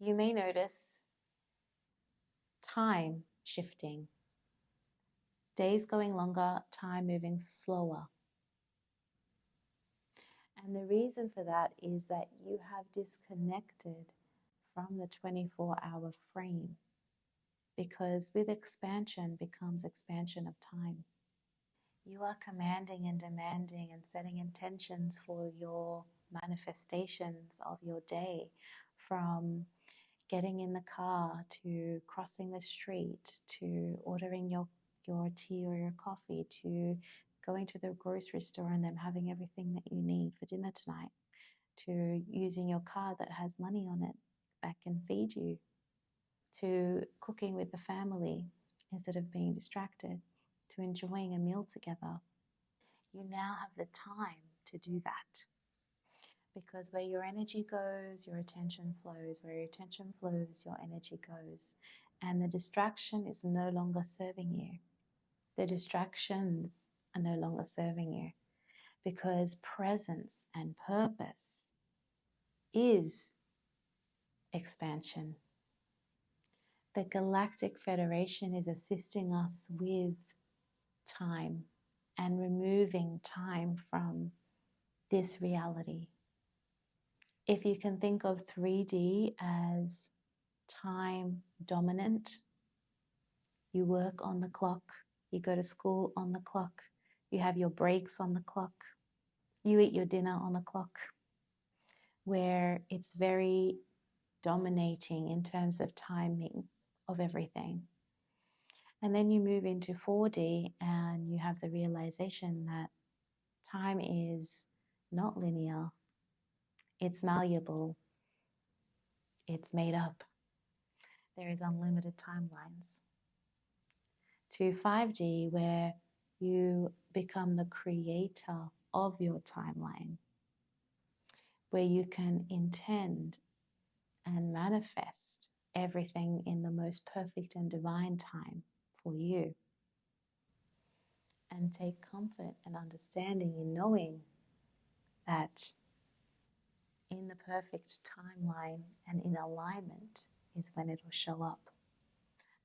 you may notice time shifting, days going longer, time moving slower. And the reason for that is that you have disconnected from the 24-hour frame, because with expansion becomes expansion of time. You are commanding and demanding and setting intentions for your manifestations of your day, from getting in the car to crossing the street to ordering your tea or your coffee to going to the grocery store and them having everything that you need for dinner tonight, to using your card that has money on it that can feed you, to cooking with the family instead of being distracted, to enjoying a meal together. You now have the time to do that. Because where your energy goes, your attention flows. Where your attention flows, your energy goes. And the distraction is no longer serving you. The distractions are no longer serving you, because presence and purpose is expansion. The Galactic Federation is assisting us with time and removing time from this reality. If you can think of 3D as time dominant, you work on the clock, you go to school on the clock, you have your breaks on the clock, you eat your dinner on the clock, where it's very dominating in terms of timing of everything. And then you move into 4D and you have the realization that time is not linear, it's malleable, it's made up. There is unlimited timelines. To 5D, where you become the creator of your timeline, where you can intend and manifest everything in the most perfect and divine time for you. And take comfort and understanding in knowing that in the perfect timeline and in alignment is when it will show up.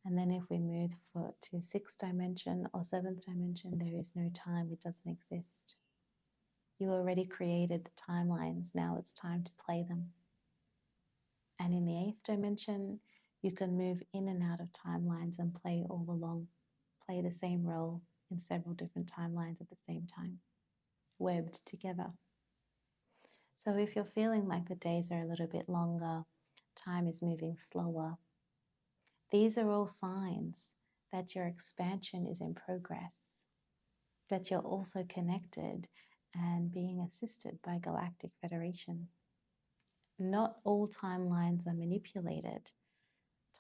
And then if we move to 6th dimension or 7th dimension, there is no time, it doesn't exist. You already created the timelines, now it's time to play them. And in the 8th dimension, you can move in and out of timelines and play all along, play the same role in several different timelines at the same time, webbed together. So if you're feeling like the days are a little bit longer, time is moving slower, these are all signs that your expansion is in progress, that you're also connected and being assisted by Galactic Federation. Not all timelines are manipulated.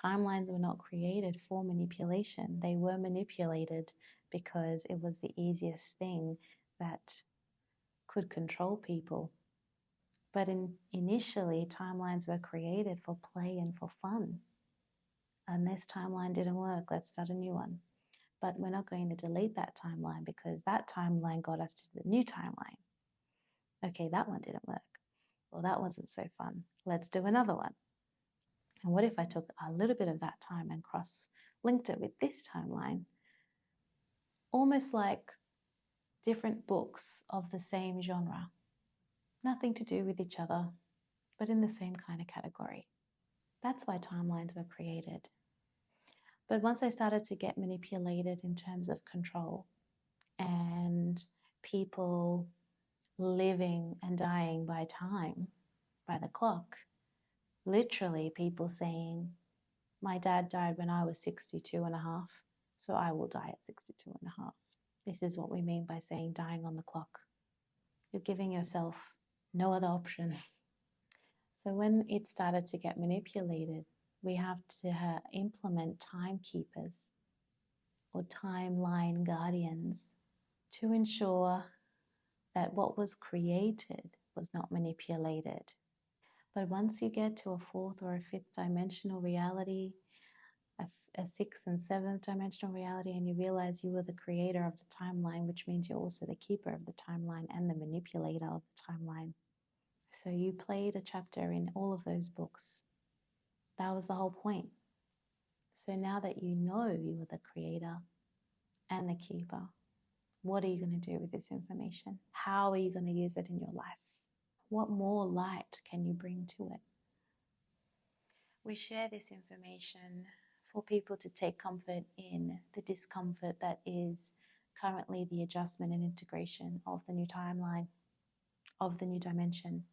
Timelines were not created for manipulation. They were manipulated because it was the easiest thing that could control people. But initially, timelines were created for play and for fun. And this timeline didn't work, let's start a new one. But we're not going to delete that timeline because that timeline got us to the new timeline. Okay, that one didn't work. Well, that wasn't so fun. Let's do another one. And what if I took a little bit of that time and cross-linked it with this timeline? Almost like different books of the same genre. Nothing to do with each other, but in the same kind of category. That's why timelines were created. But once I started to get manipulated in terms of control and people living and dying by time, by the clock, literally people saying, my dad died when I was 62 and a half, so I will die at 62 and a half. This is what we mean by saying dying on the clock. You're giving yourself no other option. So when it started to get manipulated, we have to implement timekeepers or timeline guardians to ensure that what was created was not manipulated. But once you get to a 4th or a 5th dimensional reality, a 6th and 7th dimensional reality, and you realize you were the creator of the timeline, which means you're also the keeper of the timeline and the manipulator of the timeline. So you played a chapter in all of those books. That was the whole point. So now that you know you are the creator and the keeper, what are you going to do with this information? How are you going to use it in your life? What more light can you bring to it? We share this information for people to take comfort in the discomfort that is currently the adjustment and integration of the new timeline, of the new dimension.